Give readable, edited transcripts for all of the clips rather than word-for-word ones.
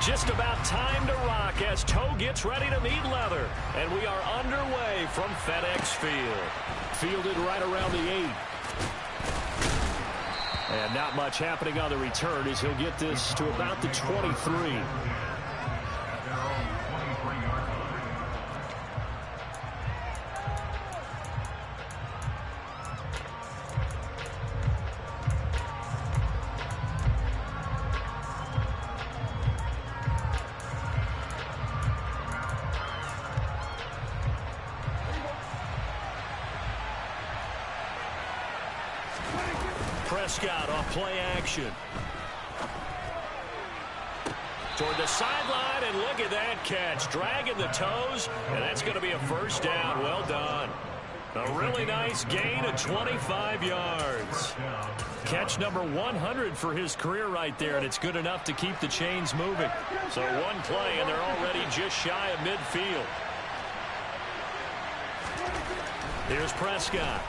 Just about time to rock as toe gets ready to meet leather. And we are underway from FedEx Field. Fielded right around the 8. And not much happening on the return as he'll get this to about the 23. Prescott off play action. Toward the sideline, and look at that catch. Dragging the toes, and that's going to be a first down. Well done. A really nice gain of 25 yards. Catch number 100 for his career right there, and it's good enough to keep the chains moving. So one play, and they're already just shy of midfield. Here's Prescott.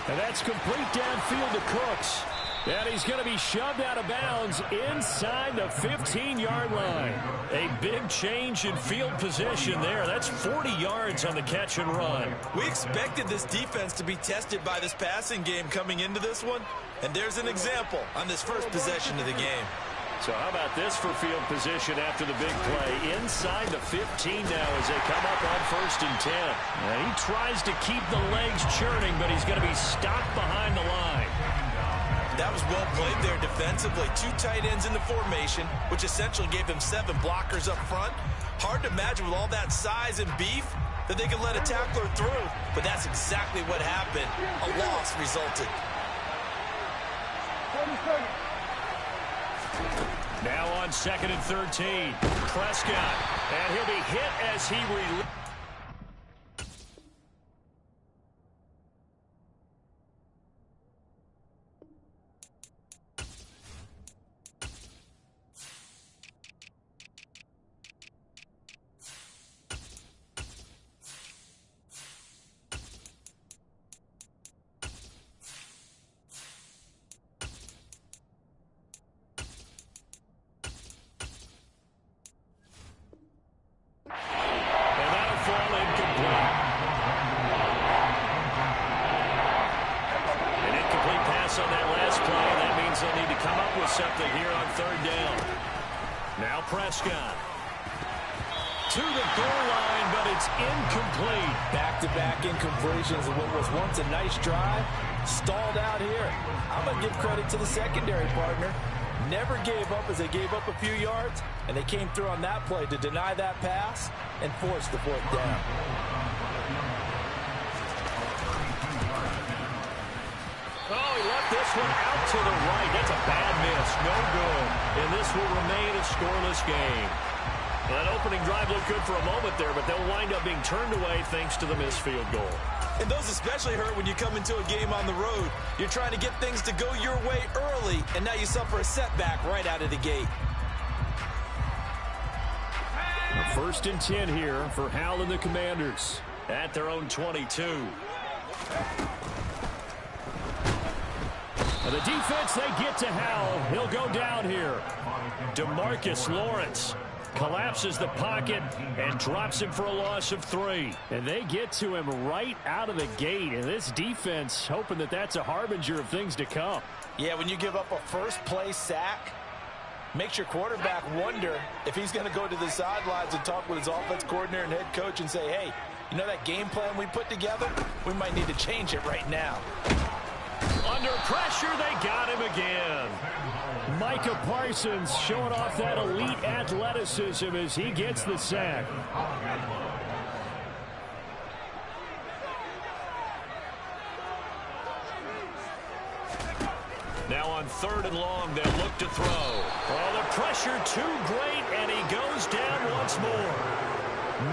And that's complete downfield to Cooks. And he's going to be shoved out of bounds inside the 15-yard line. A big change in field position there. That's 40 yards on the catch and run. We expected this defense to be tested by this passing game coming into this one. And there's an example on this first possession of the game. So how about this for field position after the big play? Inside the 15 now as they come up on 1st and 10. Now he tries to keep the legs churning, but he's going to be stopped behind the line. That was well played there defensively. 2 tight ends in the formation, which essentially gave them 7 blockers up front. Hard to imagine with all that size and beef that they could let a tackler through, but that's exactly what happened. A loss resulted. Now on 2nd and 13, Prescott, and he'll be hit as he releases. Something here on 3rd down. Now Prescott to the goal line, but it's incomplete. Back-to-back incompletions of what was once a nice drive. Stalled out here. I'm going to give credit to the secondary partner. Never gave up as they gave up a few yards, and they came through on that play to deny that pass and force the 4th down. Oh, he left this one out to the right. That's a bad miss. No good. And this will remain a scoreless game. That opening drive looked good for a moment there, but they'll wind up being turned away thanks to the missed field goal. And those especially hurt when you come into a game on the road. You're trying to get things to go your way early, and now you suffer a setback right out of the gate. 1st and 10 here for Howell and the Commanders at their own 22. And the defense, they get to Howell. He'll go down here. DeMarcus Lawrence collapses the pocket and drops him for a loss of 3. And they get to him right out of the gate. And this defense hoping that that's a harbinger of things to come. Yeah, when you give up a first-play sack, makes your quarterback wonder if he's going to go to the sidelines and talk with his offense coordinator and head coach and say, hey, you know that game plan we put together? We might need to change it right now. Under pressure, they got him again. Micah Parsons showing off that elite athleticism as he gets the sack. Now on 3rd and long, they'll look to throw. Oh, the pressure too great, and he goes down once more.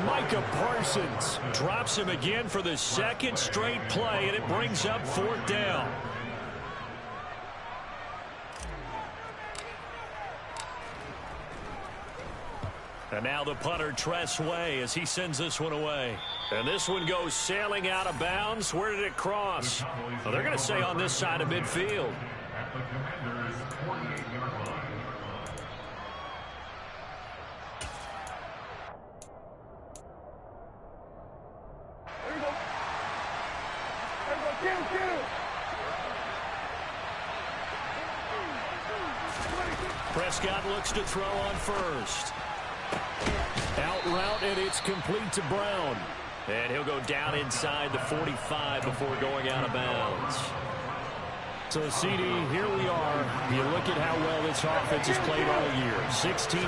Micah Parsons drops him again for the 2nd straight play, and it brings up 4th down. And now the punter, Tress Way, as he sends this one away. And this one goes sailing out of bounds. Where did it cross? Well, they're going to say on this side of midfield. Prescott looks to throw on first. Out route, and it's complete to Brown. And he'll go down inside the 45 before going out of bounds. So, CD, here we are. You look at how well this offense has played all year, 16-0.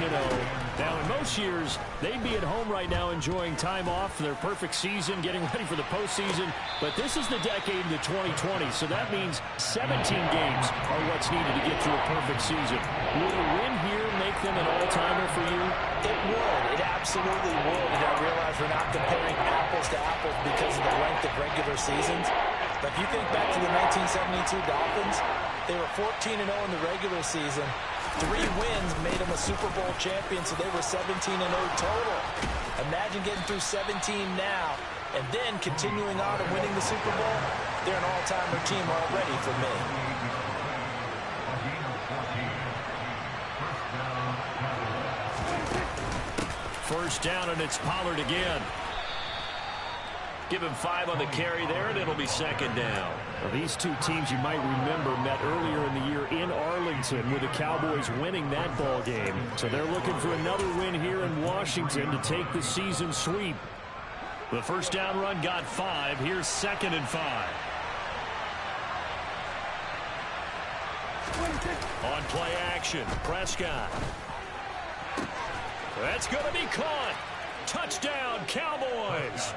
Now, in most years, they'd be at home right now enjoying time off for their perfect season, getting ready for the postseason. But this is the decade into 2020, so that means 17 games are what's needed to get to a perfect season. Would a win here make them an all-timer for you? It would. It absolutely would. And I realize we're not comparing apples to apples because of the length of regular seasons. But if you think back to the 1972 Dolphins, they were 14-0 in the regular season. 3 wins made them a Super Bowl champion, so they were 17-0 total. Imagine getting through 17 now and then continuing on and winning the Super Bowl. They're an all-timer team already for me. First down, and it's Pollard again. Give him 5 on the carry there, and it'll be second down. Well, these two teams you might remember met earlier in the year in Arlington with the Cowboys winning that ball game. So they're looking for another win here in Washington to take the season sweep. The first down run got 5. Here's 2nd and 5. On play action, Prescott. That's going to be caught. Touchdown, Cowboys.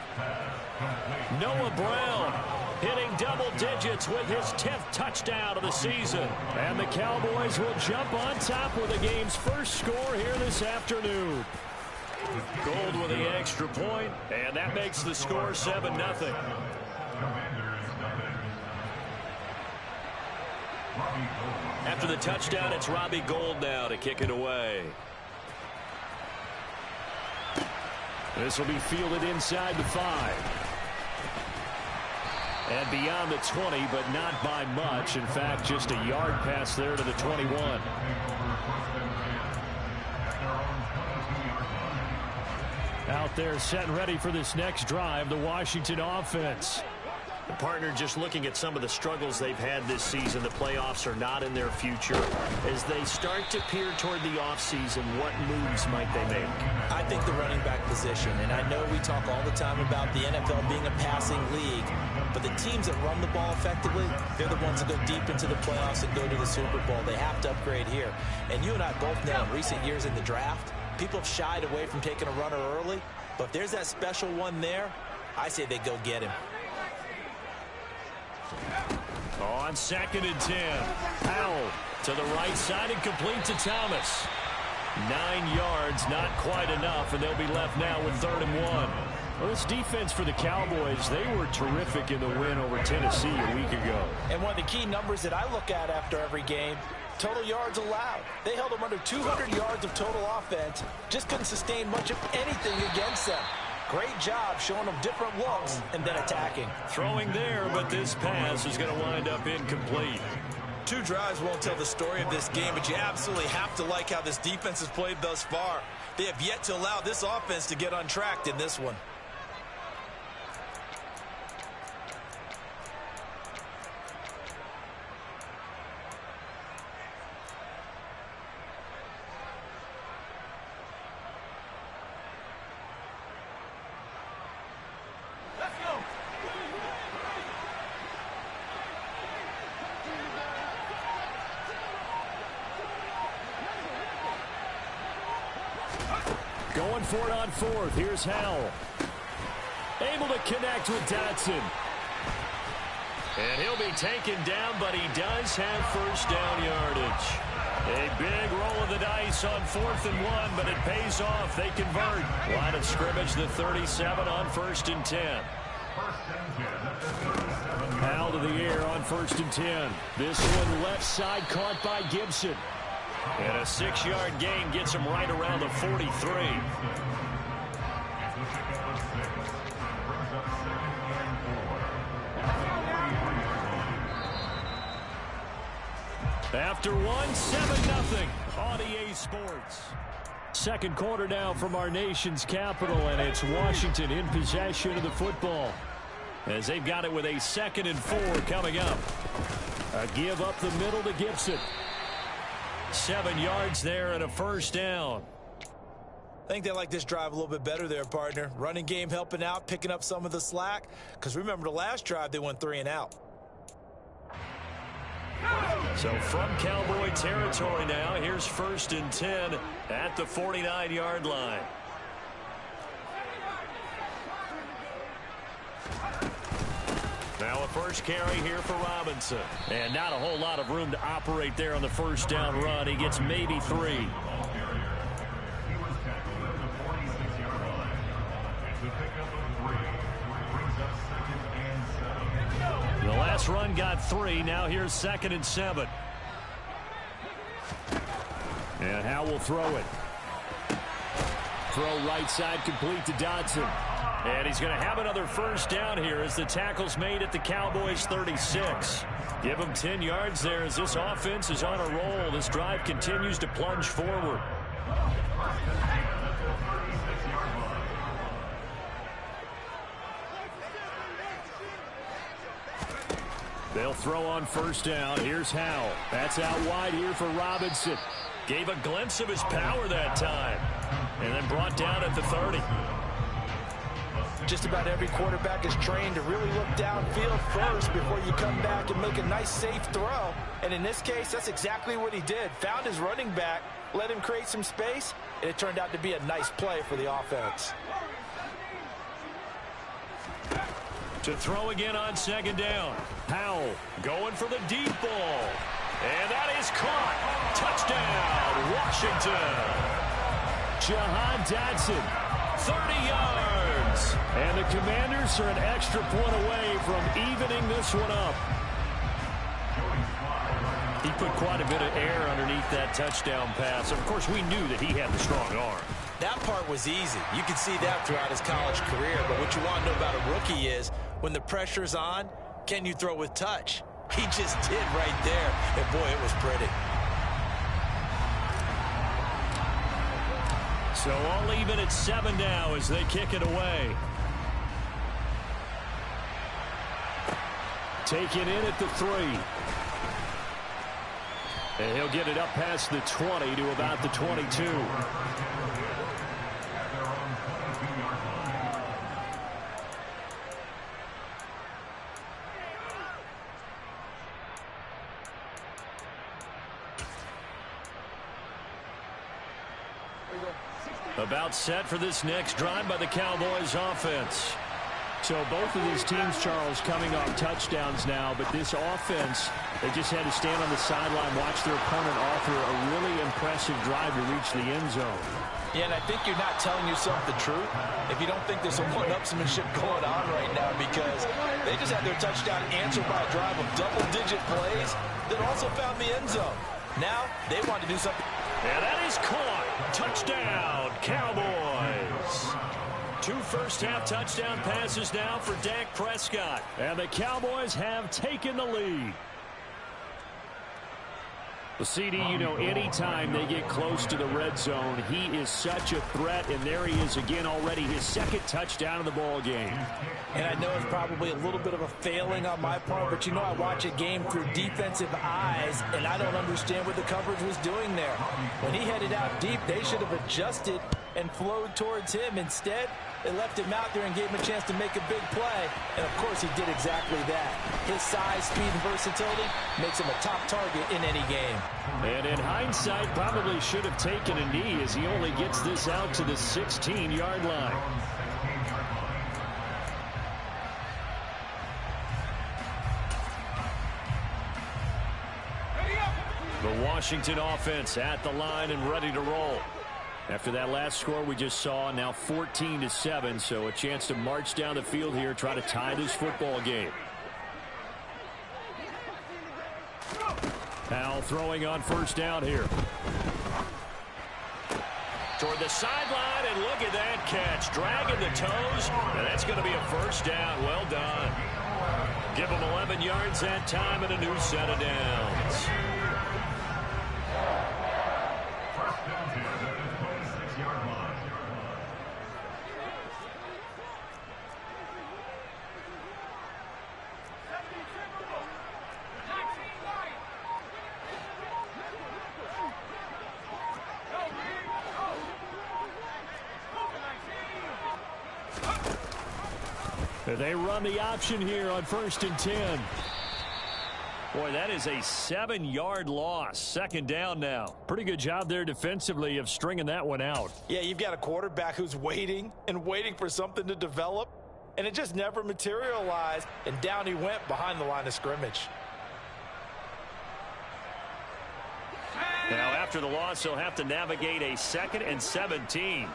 Noah Brown hitting double digits with his 10th touchdown of the season. And the Cowboys will jump on top with the game's first score here this afternoon. Gold with the extra point, and that makes the score 7-0. After the touchdown, it's Robbie Gould now to kick it away. This will be fielded inside the 5. And beyond the 20, but not by much. In fact, just a yard pass there to the 21. Out there set and ready for this next drive, the Washington offense. The partner just looking at some of the struggles they've had this season. The playoffs are not in their future. As they start to peer toward the offseason, what moves might they make? I think the running back position, and I know we talk all the time about the NFL being a passing league, but the teams that run the ball effectively, they're the ones that go deep into the playoffs and go to the Super Bowl. They have to upgrade here. And you and I both know in recent years in the draft, people have shied away from taking a runner early, but if there's that special one there, I say they go get him. On 2nd and 10, Powell to the right side and complete to Thomas. 9 yards, not quite enough, and they'll be left now with 3rd and 1. Well, this defense for the Cowboys, they were terrific in the win over Tennessee a week ago. And one of the key numbers that I look at after every game, total yards allowed. They held them under 200 yards of total offense, just couldn't sustain much of anything against them. Great job showing them different looks and then attacking. Throwing there, but this pass is going to wind up incomplete. 2 drives won't tell the story of this game, but you absolutely have to like how this defense has played thus far. They have yet to allow this offense to get untracked in this one. Going for it on 4th. Here's Howell. Able to connect with Dotson. And he'll be taken down, but he does have first down yardage. A big roll of the dice on 4th and 1, but it pays off. They convert. Line of scrimmage, the 37 on 1st and 10. Howell to the air on 1st and 10. This one left side caught by Gibson. And a 6-yard gain gets him right around the 43. After 7-0 on EA Sports. Second quarter now from our nation's capital, and it's Washington in possession of the football as they've got it with a 2nd and 4 coming up. A give up the middle to Gibson. 7 yards there and a first down. I think they like this drive a little bit better there, partner. Running game helping out, picking up some of the slack. Because remember, the last drive, they went 3 and out. So from Cowboy territory now, here's 1st and 10 at the 49-yard line. Now a first carry here for Robinson. And not a whole lot of room to operate there on the first down run. He gets maybe 3. The last run got 3. Now here's 2nd and 7. And Howe will throw it. Throw right side complete to Dodson. And he's going to have another first down here as the tackle's made at the Cowboys 36. Give him 10 yards there as this offense is on a roll. This drive continues to plunge forward. They'll throw on first down. Here's Howe. That's out wide here for Robinson. Gave a glimpse of his power that time. And then brought down at the 30. Just about every quarterback is trained to really look downfield first before you come back and make a nice, safe throw. And in this case, that's exactly what he did. Found his running back, let him create some space, and it turned out to be a nice play for the offense. To throw again on 2nd down. Howell going for the deep ball. And that is caught. Touchdown, Washington. Jahan Dotson, 30 yards. And the Commanders are an extra point away from evening this one up. He put quite a bit of air underneath that touchdown pass. Of course, we knew that he had the strong arm. That part was easy. You can see that throughout his college career. But what you want to know about a rookie is when the pressure's on, can you throw with touch? He just did right there. And, boy, it was pretty. So all even at 7 now as they kick it away. Taken in at the 3. And he'll get it up past the 20 to about the 22. About set for this next drive by the Cowboys offense. So both of these teams, Charles, coming off touchdowns now, but this offense, they just had to stand on the sideline, watch their opponent offer a really impressive drive to reach the end zone. Yeah, and I think you're not telling yourself the truth if you don't think there's some one-upsmanship going on right now, because they just had their touchdown answered by a drive of double-digit plays that also found the end zone. Now they want to do something. And that is caught. Touchdown, Cowboys. 2 first-half touchdown passes now for Dak Prescott. And the Cowboys have taken the lead. Well, CD, you know, anytime they get close to the red zone, he is such a threat, and there he is again already, his 2nd touchdown of the ball game. And I know it's probably a little bit of a failing on my part, but you know I watch a game through defensive eyes, and I don't understand what the coverage was doing there. When he headed out deep, they should have adjusted and flowed towards him. Instead, they left him out there and gave him a chance to make a big play. And, of course, he did exactly that. His size, speed, and versatility makes him a top target in any game. And in hindsight, probably should have taken a knee as he only gets this out to the 16-yard line. The Washington offense at the line and ready to roll. After that last score we just saw, now 14-7, so a chance to march down the field here, try to tie this football game. Now throwing on first down here. Toward the sideline, and look at that catch. Dragging the toes, and that's going to be a first down. Well done. Give them 11 yards that time and a new set of downs. They run the option here on 1st and 10. Boy, that is a 7-yard loss. 2nd down now. Pretty good job there defensively of stringing that one out. Yeah, you've got a quarterback who's waiting and waiting for something to develop, and it just never materialized, and down he went behind the line of scrimmage. Now, after the loss, he'll have to navigate a 2nd and 17.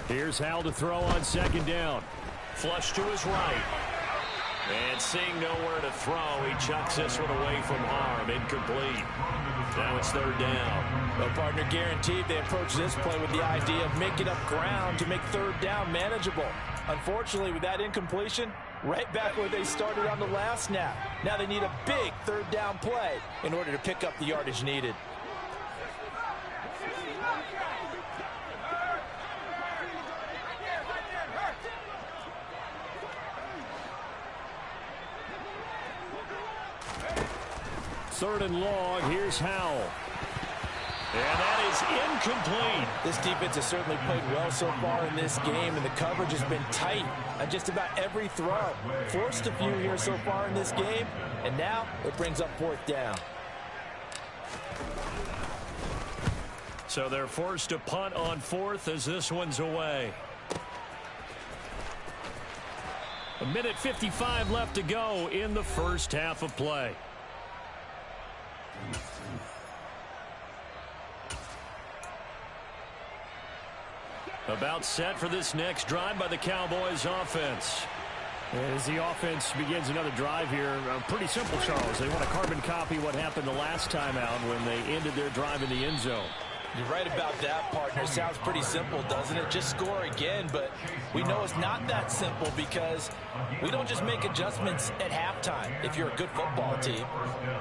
Here's Howell to throw on 2nd down. Flush to his right. And seeing nowhere to throw, he chucks this one away from harm. Incomplete. Now it's 3rd down. Well, partner, guaranteed they approach this play with the idea of making up ground to make 3rd down manageable. Unfortunately, with that incompletion, right back where they started on the last snap. Now they need a big 3rd down play in order to pick up the yardage needed. Third and long. Here's Howell. And that is incomplete. This defense has certainly played well so far in this game, and the coverage has been tight on just about every throw. Forced a few here so far in this game, and now it brings up 4th down. So they're forced to punt on 4th as this one's away. 1:55 left to go in the first half of play. About set for this next drive by the Cowboys offense. As the offense begins another drive here, pretty simple, Charles. They want to carbon copy what happened the last time out when they ended their drive in the end zone. You're right about that, partner. Sounds pretty simple, doesn't it? Just score again, but we know it's not that simple because we don't just make adjustments at halftime. If you're a good football team,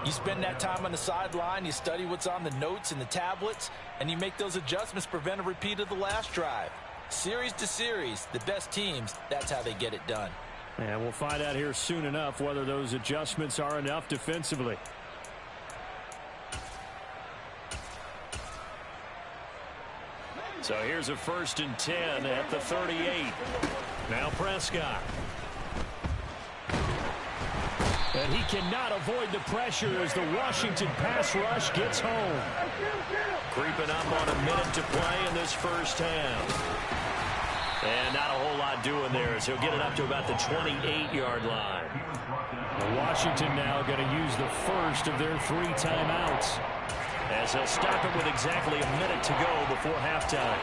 you spend that time on the sideline, you study what's on the notes and the tablets, and you make those adjustments to prevent a repeat of the last drive. Series to series, the best teams, that's how they get it done. And we'll find out here soon enough whether those adjustments are enough defensively. So here's a 1st and 10 at the 38. Now Prescott. And he cannot avoid the pressure as the Washington pass rush gets home. Creeping up on a minute to play in this first half. And not a whole lot doing there as he'll get it up to about the 28-yard line. Washington now going to use the first of their 3 timeouts, as he'll stop it with exactly a minute to go before halftime.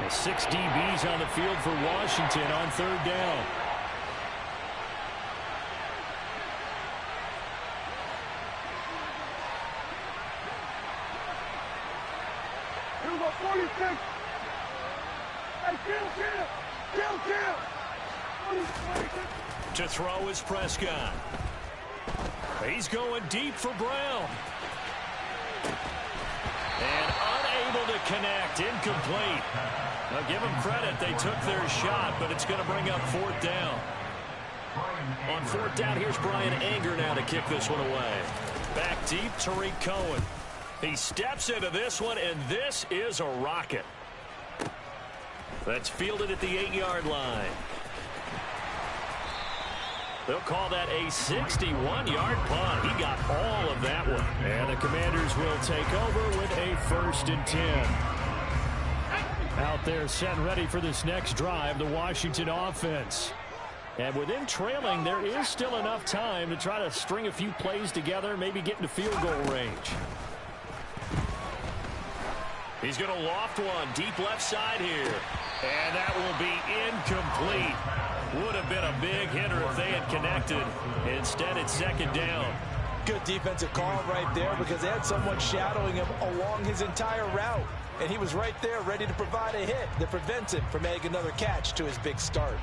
6 DBs on the field for Washington on 3rd down. To throw is Prescott. He's going deep for Brown. And unable to connect. Incomplete. Now give them credit. They took their shot, but it's going to bring up 4th down. On 4th down, here's Brian Anger now to kick this one away. Back deep, Tariq Cohen. He steps into this one, and this is a rocket. That's fielded at the 8-yard line. They'll call that a 61-yard punt. He got all of that one. And the Commanders will take over with a 1st and 10. Out there set and ready for this next drive, the Washington offense. And within trailing, there is still enough time to try to string a few plays together, maybe get into field goal range. He's going to loft one deep left side here. And that will be incomplete. Would have been a big hitter if they had connected. Instead, it's 2nd down. Good defensive call right there because they had someone shadowing him along his entire route. And he was right there ready to provide a hit that prevents him from making another catch to his big start.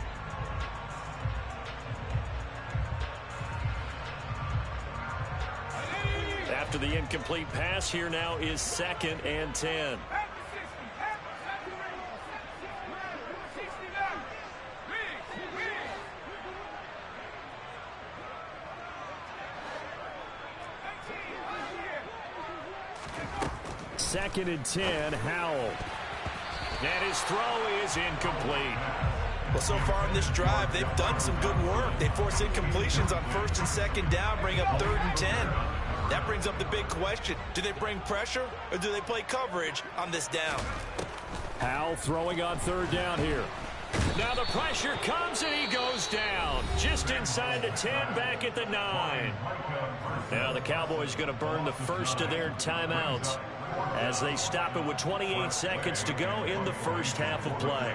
After the incomplete pass, here now is 2nd and 10. 2nd and 10, Howell. And his throw is incomplete. Well, so far in this drive, they've done some good work. They force incompletions on 1st and 2nd down, bring up 3rd and 10. That brings up the big question. Do they bring pressure or do they play coverage on this down? Howell throwing on 3rd down here. Now the pressure comes and he goes down. Just inside the 10, back at the 9. Now the Cowboys going to burn the first of their timeouts as they stop it with 28 seconds to go in the first half of play.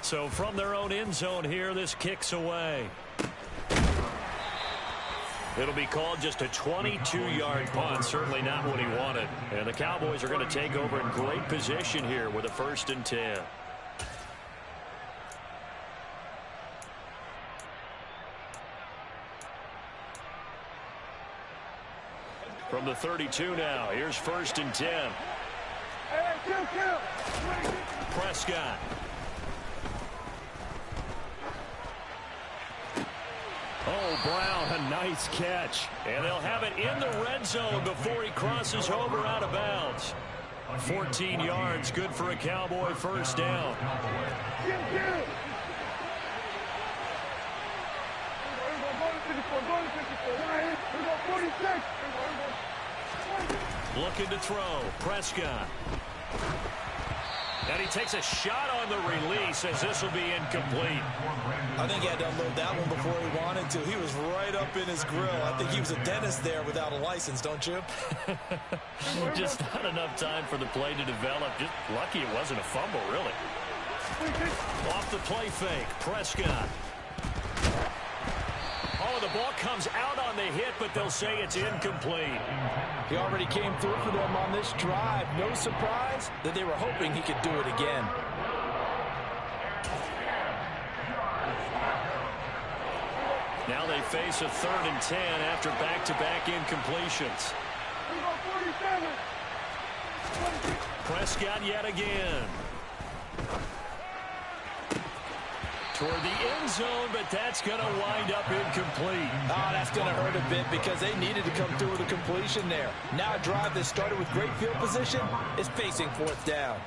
So from their own end zone here, this kicks away. It'll be called just a 22-yard punt. Certainly not what he wanted. And the Cowboys are going to take over in great position here with a 1st and 10. From the 32 now, here's 1st and 10. Prescott. Oh, Brown, a nice catch. And they'll have it in the red zone before he crosses over out of bounds. 14 yards, good for a Cowboy 1st down. Looking to throw, Prescott. And he takes a shot on the release as this will be incomplete. I think he had to unload that one before he wanted to. He was right up in his grill. I think he was a dentist there without a license, don't you? Just not enough time for the play to develop. Just lucky it wasn't a fumble, really. Off the play fake, Prescott. Oh, the ball comes out on the hit, but they'll say it's incomplete. He already came through for them on this drive. No surprise that they were hoping he could do it again. Now they face a 3rd and 10 after back-to-back incompletions. Prescott yet again. Toward the end zone, but that's going to wind up incomplete. Oh, that's going to hurt a bit because they needed to come through with a completion there. Now a drive that started with great field position is facing 4th down.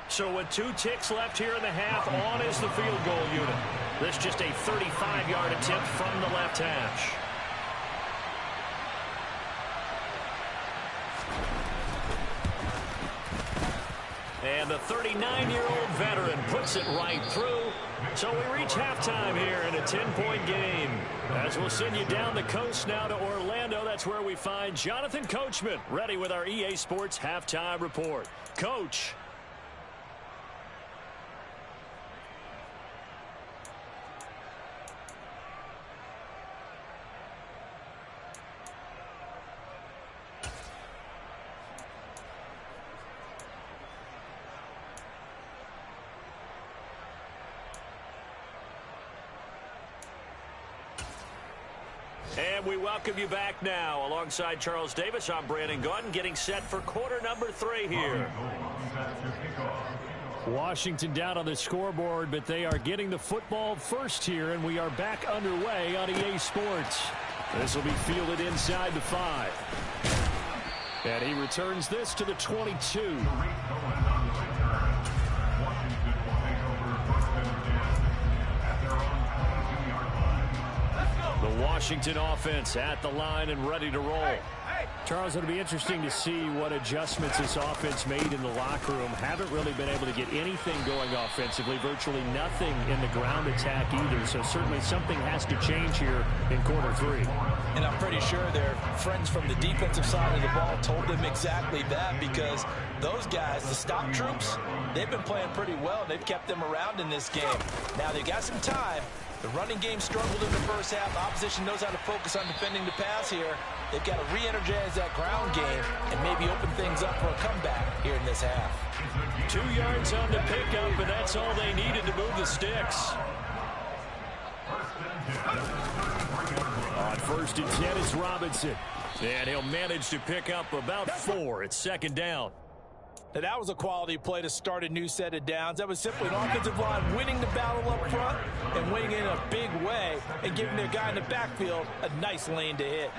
So with 2 ticks left here in the half, on is the field goal unit. This just a 35-yard attempt from the left hash. And the 39-year-old veteran puts it right through. So we reach halftime here in a 10-point game. As we'll send you down the coast now to Orlando, that's where we find Jonathan Coachman, ready with our EA Sports Halftime Report. Coach. And we welcome you back now. Alongside Charles Davis, I'm Brandon Gaudin, getting set for quarter number 3 here. Washington down on the scoreboard, but they are getting the football first here, and we are back underway on EA Sports. This will be fielded inside the 5. And he returns this to the 22. The Washington offense at the line and ready to roll. Charles, it'll be interesting to see what adjustments this offense made in the locker room. Haven't really been able to get anything going offensively, virtually nothing in the ground attack either. So certainly something has to change here in quarter 3. And I'm pretty sure their friends from the defensive side of the ball told them exactly that, because those guys, the stop troops, they've been playing pretty well. They've kept them around in this game. Now they've got some time. The running game struggled in the first half. The opposition knows how to focus on defending the pass here. They've got to re-energize that ground game and maybe open things up for a comeback here in this half. 2 yards on the pickup, and that's all they needed to move the sticks. On 1st and 10, it's Robinson. And he'll manage to pick up about 4. It's 2nd down. And that was a quality play to start a new set of downs. That was simply an offensive line winning the battle up front and winning in a big way and giving their guy in the backfield a nice lane to hit.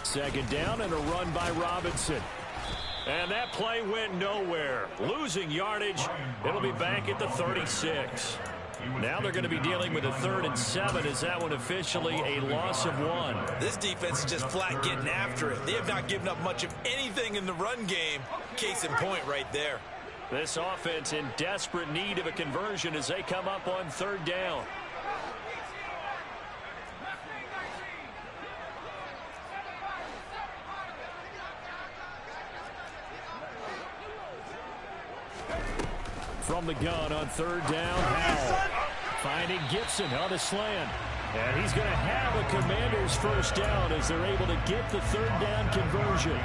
Second down and a run by Robinson. And that play went nowhere. Losing yardage. It'll be back at the 36. Now they're going to be dealing with a 3rd and 7. Is that one officially a loss of 1? This defense is just flat getting after it. They have not given up much of anything in the run game. Case in point right there. This offense in desperate need of a conversion as they come up on 3rd down. From the gun on 3rd down, Howell finding Gibson on the slant. And he's going to have a Commanders first down as they're able to get the 3rd down conversion.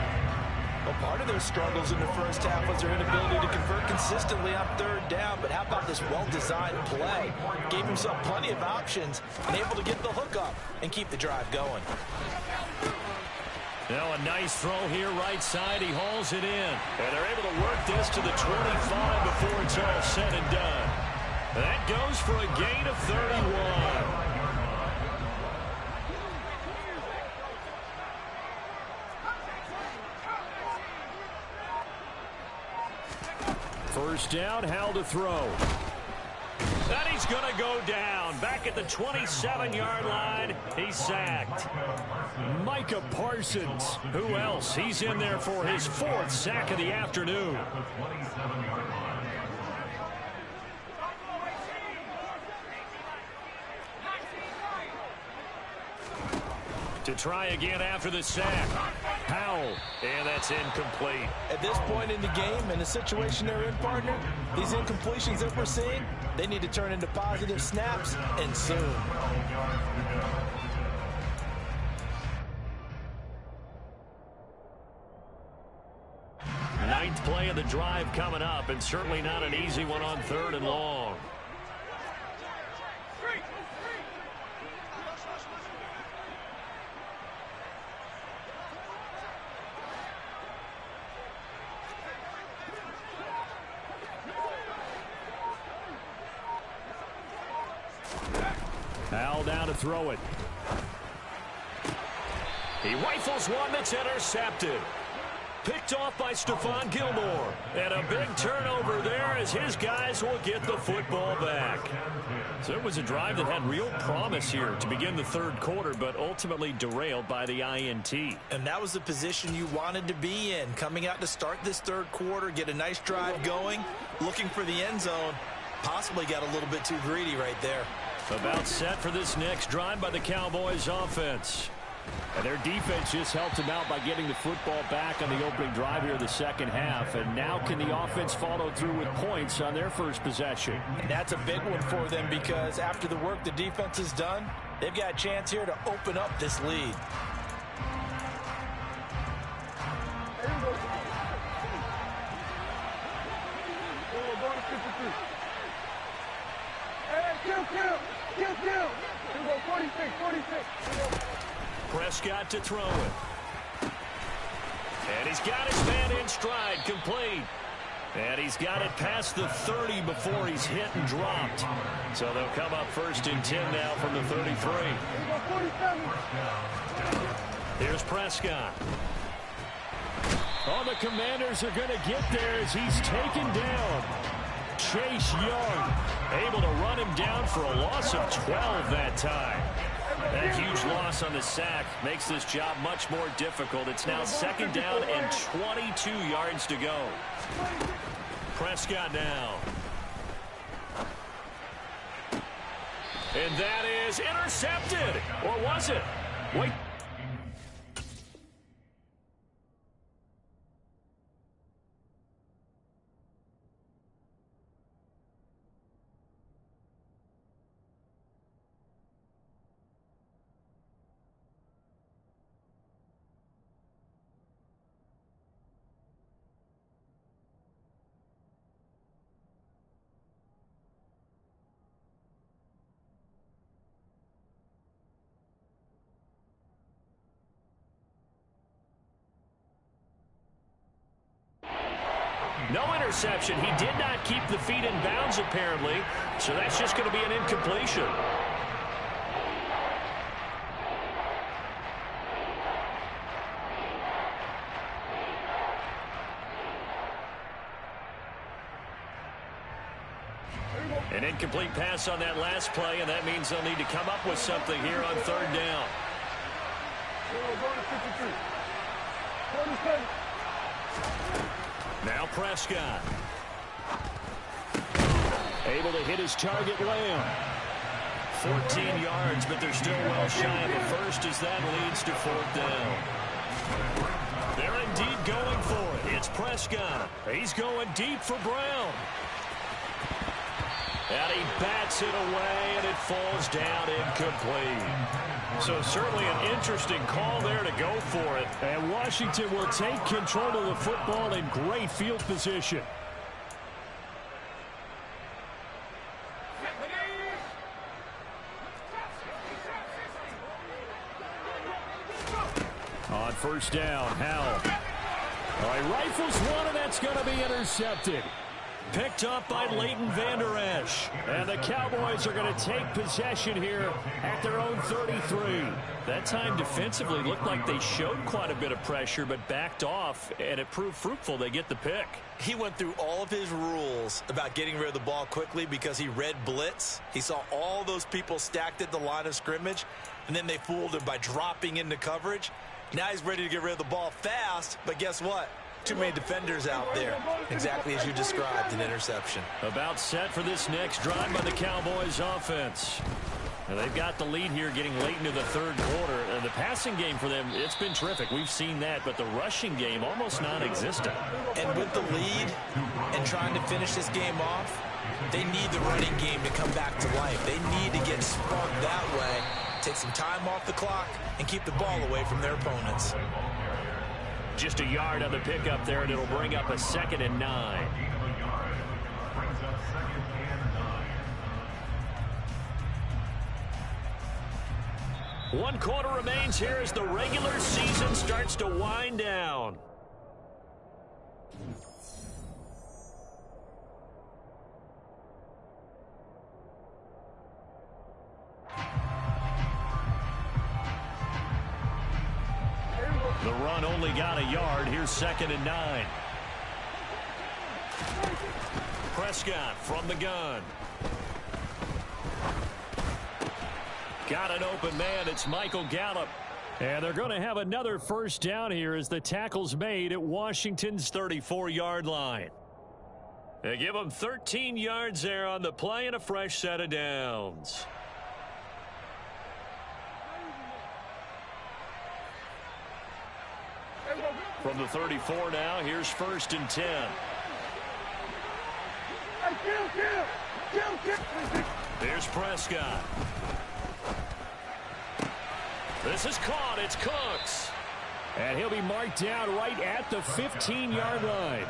Well, part of their struggles in the first half was their inability to convert consistently on 3rd down. But how about this well-designed play? Gave himself plenty of options and able to get the hook up and keep the drive going. Now a nice throw here right side. He hauls it in. And they're able to work this to the 25 before it's all said and done. That goes for a gain of 31. First down, Howell to throw. And he's going to go down. Back at the 27-yard line, he's sacked. Micah Parsons. Who else? He's in there for his 4th sack of the afternoon. To try again after the sack. Howell. And that's incomplete. At this point in the game, in the situation they're in, partner, these incompletions that we're seeing, they need to turn into positive snaps, and soon. Ninth play of the drive coming up, and certainly not an easy one on 3rd and long. Howell down to throw it. He rifles one that's intercepted. Picked off by Stephon Gilmore. And a big turnover there as his guys will get the football back. So it was a drive that had real promise here to begin the 3rd quarter, but ultimately derailed by the INT. And that was the position you wanted to be in. Coming out to start this 3rd quarter, get a nice drive going, looking for the end zone. Possibly got a little bit too greedy right there. About set for this next drive by the Cowboys offense. And their defense just helped them out by getting the football back on the opening drive here in the 2nd half. And now can the offense follow through with points on their first possession? And that's a big one for them because after the work the defense has done, they've got a chance here to open up this lead. Prescott to throw it. And he's got his man in stride, complete. And he's got it past the 30 before he's hit and dropped. So they'll come up 1st and 10 now from the 33. Here's Prescott. Oh, the Commanders are going to get there as he's taken down. Chase Young able to run him down for a loss of 12 that time. That huge loss on the sack makes this job much more difficult. It's now 2nd down and 22 yards to go. Prescott now. And that is intercepted. Or was it? Wait. No interception. He did not keep the feet in bounds, apparently, so that's just going to be an incompletion. An incomplete pass on that last play, and that means they'll need to come up with something here on third down. Now Prescott. Able to hit his target, Lamb. 14 yards, but they're still well shy of a first as that leads to fourth down. They're indeed going for it. It's Prescott. He's going deep for Brown. And he bats it away, and it falls down incomplete. So certainly an interesting call there to go for it. And Washington will take control of the football in great field position. On first down, Howell. All right, rifles one, and that's going to be intercepted. Picked up by Leighton Vander Esch. And the Cowboys are going to take possession here at their own 33. That time defensively looked like they showed quite a bit of pressure but backed off, and it proved fruitful. They get the pick. He went through all of his rules about getting rid of the ball quickly because he read blitz. He saw all those people stacked at the line of scrimmage, and then they fooled him by dropping into coverage. Now he's ready to get rid of the ball fast, but guess what? Too many defenders out there. Exactly as you described, an interception. About set for this next drive by the Cowboys offense. And they've got the lead here getting late into the third quarter. And the passing game for them, it's been terrific. We've seen that, but the rushing game almost non-existent. And with the lead and trying to finish this game off, they need the running game to come back to life. They need to get sparked that way, take some time off the clock, and keep the ball away from their opponents. Just a yard on the pickup there, and it'll bring up a 2nd and 9. One quarter remains here as the regular season starts to wind down. The run only got a yard. Here's 2nd and 9. Prescott from the gun. Got an open man. It's Michael Gallup. And they're going to have another first down here as the tackle's made at Washington's 34-yard line. They give them 13 yards there on the play and a fresh set of downs. From the 34 now, here's 1st and 10. Here's Prescott. This is caught. It's Cooks. And he'll be marked down right at the 15-yard line.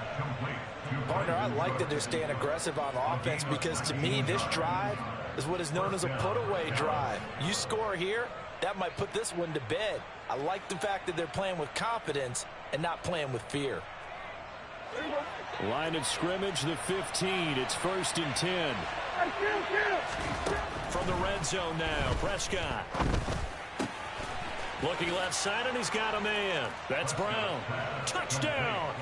Partner, I like that they're staying aggressive on offense because to me, this drive is what is known as a put-away drive. You score here, that might put this one to bed. I like the fact that they're playing with confidence and not playing with fear. Line of scrimmage, the 15. It's 1st and 10. From the red zone now, Prescott. Looking left side, and he's got a man. That's Brown. Touchdown!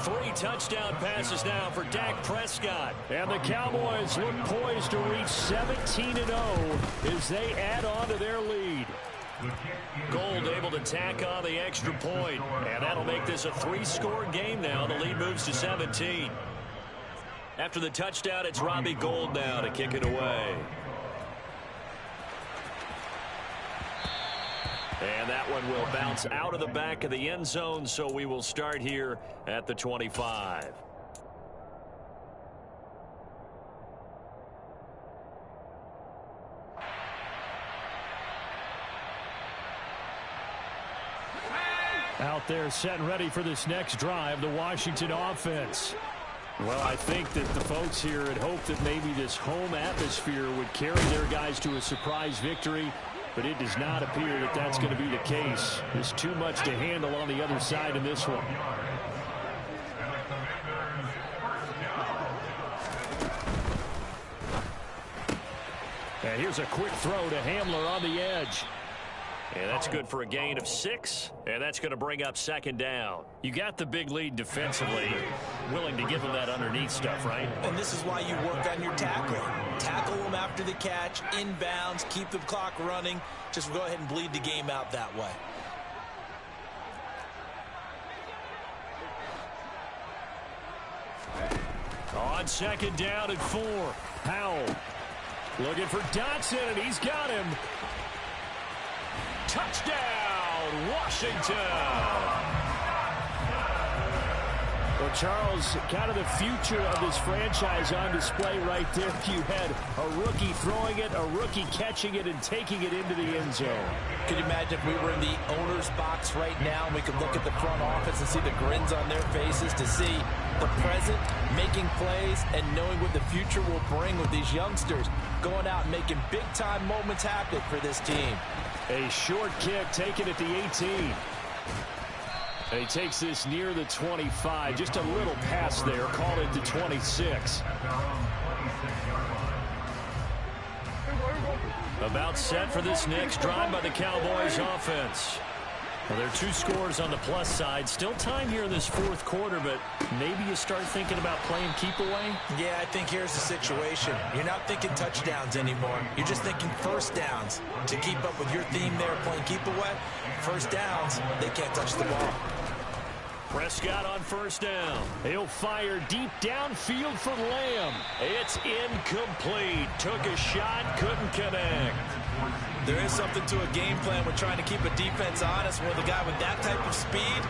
3 touchdown passes now for Dak Prescott. And the Cowboys look poised to reach 17-0 as they add on to their lead. Gold able to tack on the extra point, and that'll make this a 3-score game now. The lead moves to 17. After the touchdown, it's Robbie Gould now to kick it away. And that one will bounce out of the back of the end zone, so we will start here at the 25. Out there set and ready for this next drive, the Washington offense. Well, I think that the folks here had hoped that maybe this home atmosphere would carry their guys to a surprise victory, but it does not appear that that's going to be the case. There's too much to handle on the other side in this one. And here's a quick throw to Hamler on the edge. And that's good for a gain of 6, and that's going to bring up second down. You got the big lead defensively, willing to give them that underneath stuff, right? And this is why you work on your tackling. Tackle them after the catch, inbounds, keep the clock running. Just go ahead and bleed the game out that way. On second down at 4, Powell looking for Dotson, and he's got him. Touchdown, Washington. Well, Charles, kind of the future of this franchise on display right there. You had a rookie throwing it, a rookie catching it, and taking it into the end zone. Could you imagine if we were in the owner's box right now and we could look at the front office and see the grins on their faces to see the present, making plays, and knowing what the future will bring with these youngsters going out and making big-time moments happen for this team. A short kick taken at the 18. And he takes this near the 25. Just a little pass there. Call it the 26. About set for this next drive by the Cowboys offense. Well, there are 2 scores on the plus side. Still time here in this fourth quarter, but maybe you start thinking about playing keep away? Yeah, I think here's the situation. You're not thinking touchdowns anymore. You're just thinking first downs. To keep up with your theme there, playing keep away, first downs, they can't touch the ball. Prescott on first down. He'll fire deep downfield for Lamb. It's incomplete. Took a shot, couldn't connect. There is something to a game plan with trying to keep a defense honest. With a guy with that type of speed,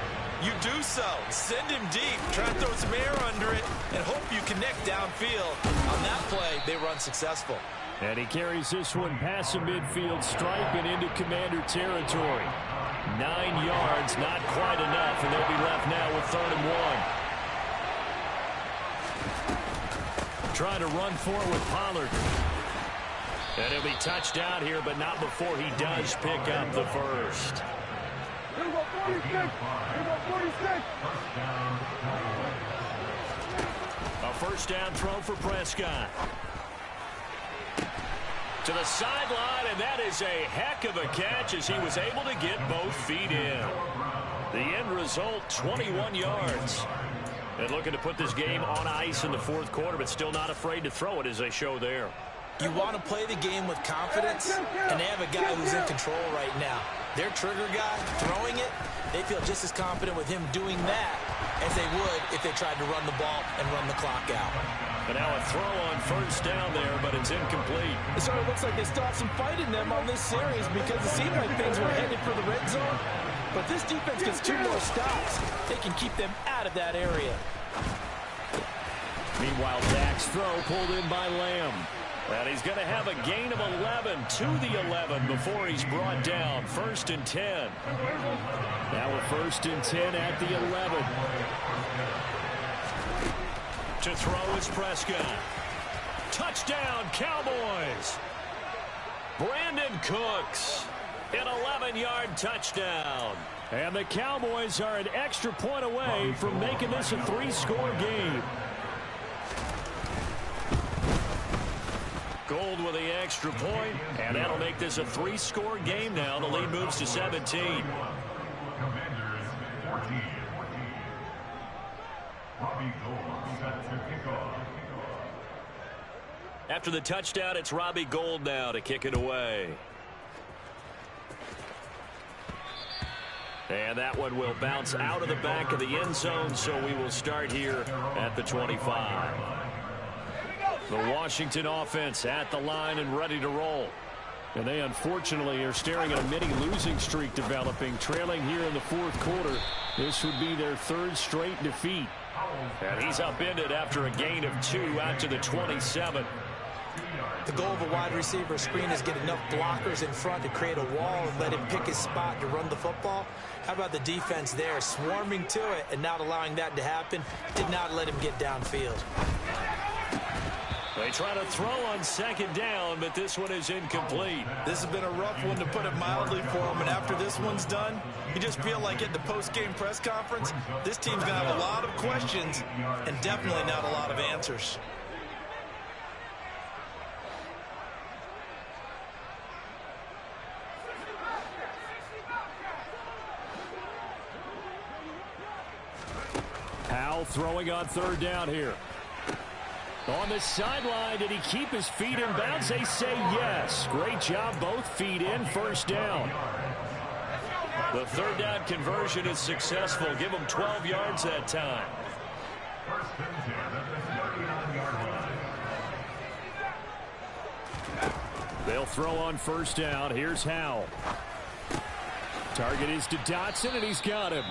you do so. Send him deep. Try to throw some air under it and hope you connect downfield. On that play, they run successful. And he carries this one past the midfield stripe and into Commander territory. 9 yards, not quite enough, and they'll be left now with 3rd and 1. Trying to run forward with Pollard. And he'll be touched out here, but not before he does pick up the first. A first down throw for Prescott. To the sideline, and that is a heck of a catch as he was able to get both feet in. The end result, 21 yards. And looking to put this game on ice in the fourth quarter, but still not afraid to throw it as they show there. You want to play the game with confidence, and they have a guy who's in control right now. Their trigger guy, throwing it, they feel just as confident with him doing that as they would if they tried to run the ball and run the clock out. But now a throw on first down there, but it's incomplete. It sort of looks like they still have some fight in them on this series because it seemed like things were headed for the red zone. But this defense gets 2 more stops. They can keep them out of that area. Meanwhile, Dak's throw pulled in by Lamb. And he's going to have a gain of 11 to the 11 before he's brought down. 1st and 10. Now a 1st and 10 at the 11. To throw is Prescott. Touchdown, Cowboys. Brandon Cooks. An 11-yard touchdown. And the Cowboys are an extra point away from making this a 3-score game. Gold with the extra point, and that'll make this a 3-score game now. The lead moves to 17. After the touchdown, it's Robbie Gould now to kick it away. And that one will bounce out of the back of the end zone, so we will start here at the 25. The Washington offense at the line and ready to roll. And they unfortunately are staring at a mini losing streak developing, trailing here in the fourth quarter. This would be their 3rd straight defeat. And he's upended after a gain of 2 out to the 27. The goal of a wide receiver screen is get enough blockers in front to create a wall and let him pick his spot to run the football. How about the defense there, swarming to it and not allowing that to happen? Did not let him get downfield. They try to throw on 2nd down, but this one is incomplete. This has been a rough one, to put it mildly, for him. And after this one's done, you just feel like at the post-game press conference, this team's going to have a lot of questions and definitely not a lot of answers. throwing on third down here. On the sideline, did he keep his feet in bounds? They say yes. Great job, both feet in, first down. The third down conversion is successful. Give him 12 yards that time. They'll throw on first down. Here's Howell. Target is to Dotson, and he's got him.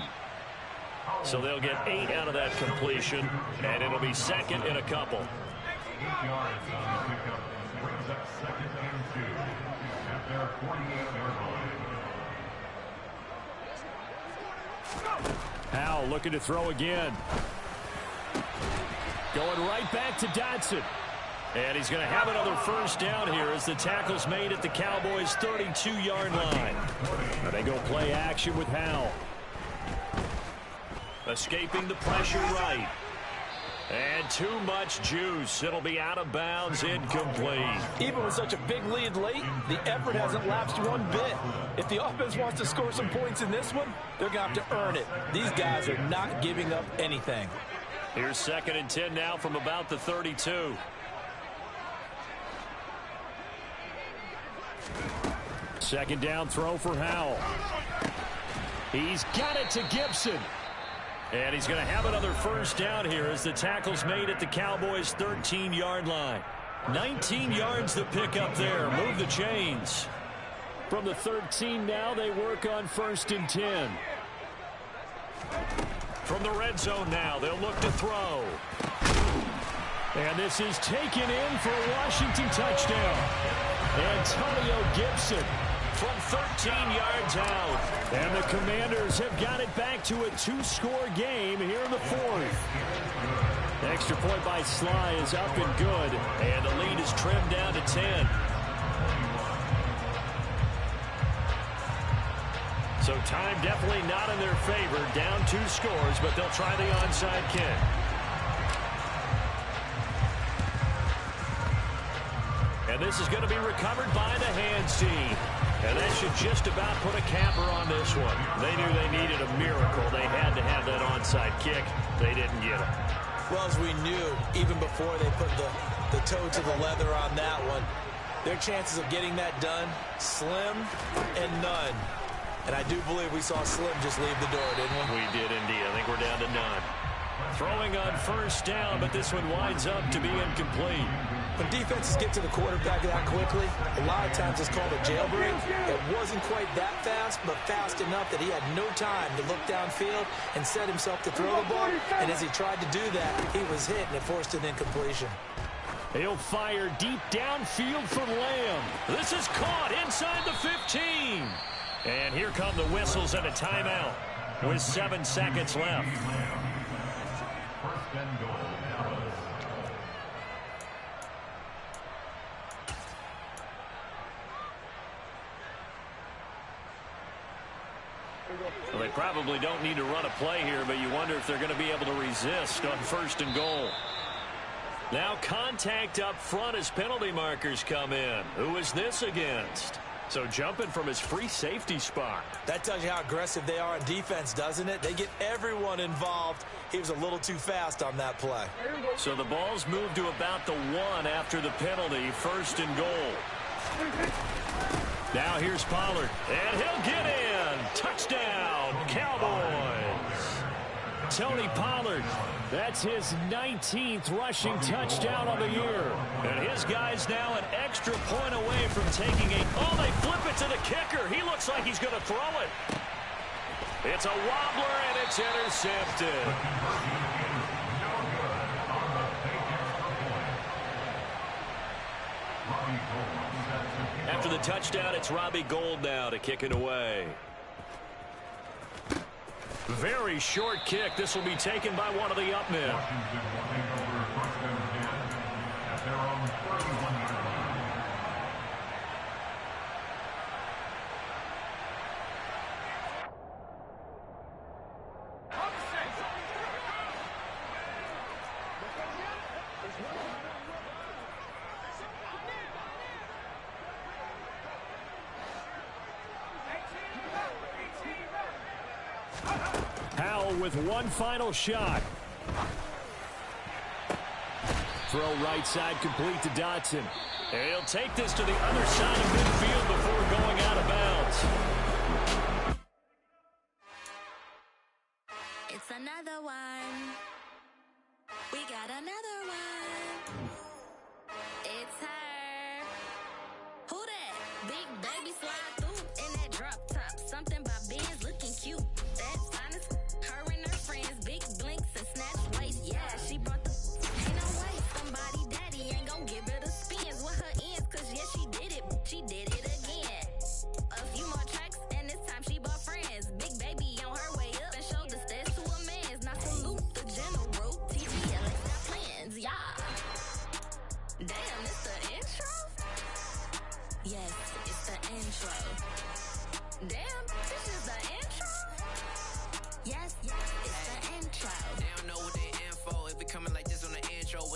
So they'll get 8 out of that completion, and it'll be second and a couple. Howell looking to throw again. Going right back to Dotson. And he's going to have another first down here as the tackle's made at the Cowboys' 32-yard line. Now they go play action with Howell. Escaping the pressure right. And too much juice. It'll be out of bounds, incomplete. Even with such a big lead late, the effort hasn't lapsed one bit. If the offense wants to score some points in this one, they're going to have to earn it. These guys are not giving up anything. Here's second and 10 now from about the 32. Second down throw for Howell. He's got it to Gibson. And he's going to have another first down here as the tackle's made at the Cowboys' 13-yard line. 19 yards to pick up there. Move the chains. From the 13 now, they work on first and 10. From the red zone now, they'll look to throw. And this is taken in for a Washington touchdown. Antonio Gibson from 13 yards out. And the Commanders have got it back to a 2-score game here in the fourth. Extra point by Sly is up and good. And the lead is trimmed down to 10. So time definitely not in their favor. Down 2 scores, but they'll try the onside kick. And this is going to be recovered by the hands team. And that should just about put a capper on this one. They knew they needed a miracle. They had to have that onside kick. They didn't get it. Well, as we knew, even before they put the toe to the leather on that one, their chances of getting that done, slim and none. And I do believe we saw Slim just leave the door, didn't we? We did indeed. I think we're down to none. Throwing on first down, but this one winds up to be incomplete. When defenses get to the quarterback that quickly, a lot of times it's called a jailbreak. It wasn't quite that fast, but fast enough that he had no time to look downfield and set himself to throw the ball. And as he tried to do that, he was hit, and it forced an incompletion. He'll fire deep downfield for Lamb. This is caught inside the 15. And here come the whistles and a timeout with 7 seconds left. Well, they probably don't need to run a play here, but you wonder if they're going to be able to resist on first and goal. Now contact up front as penalty markers come in. Who is this against? So jumping from his free safety spot. That tells you how aggressive they are on defense, doesn't it? They get everyone involved. He was a little too fast on that play. So the ball's moved to about the 1 after the penalty, first and goal. Now here's Pollard, and he'll get in. Touchdown, Cowboys. Tony Pollard, that's his 19th rushing touchdown of the year. And his guy's now an extra point away from taking a... Oh, they flip it to the kicker. He looks like he's going to throw it. It's a wobbler, and it's intercepted. After the touchdown, it's Robbie Gould now to kick it away. Very short kick. This will be taken by one of the up men. Howell with one final shot. Throw right side complete to Dotson. He'll take this to the other side of midfield before going out of bounds. It's another one. We got another one. It's her. Who that? Big baby slide through in that drop top. Something by Benz looking cute. That's honest. Her and her friends, big blinks and snatch waist. Yeah, she brought the ain't no way. Somebody daddy ain't gon' give her the spins with her ends. Cause yeah, she did it. She did it again. A few more tracks and this time she bought friends. Big baby on her way up and showed the stairs to a man's. Now salute the general. TGL got plans, yeah. Damn, it's the intro? Yes, it's the intro. Damn, this is the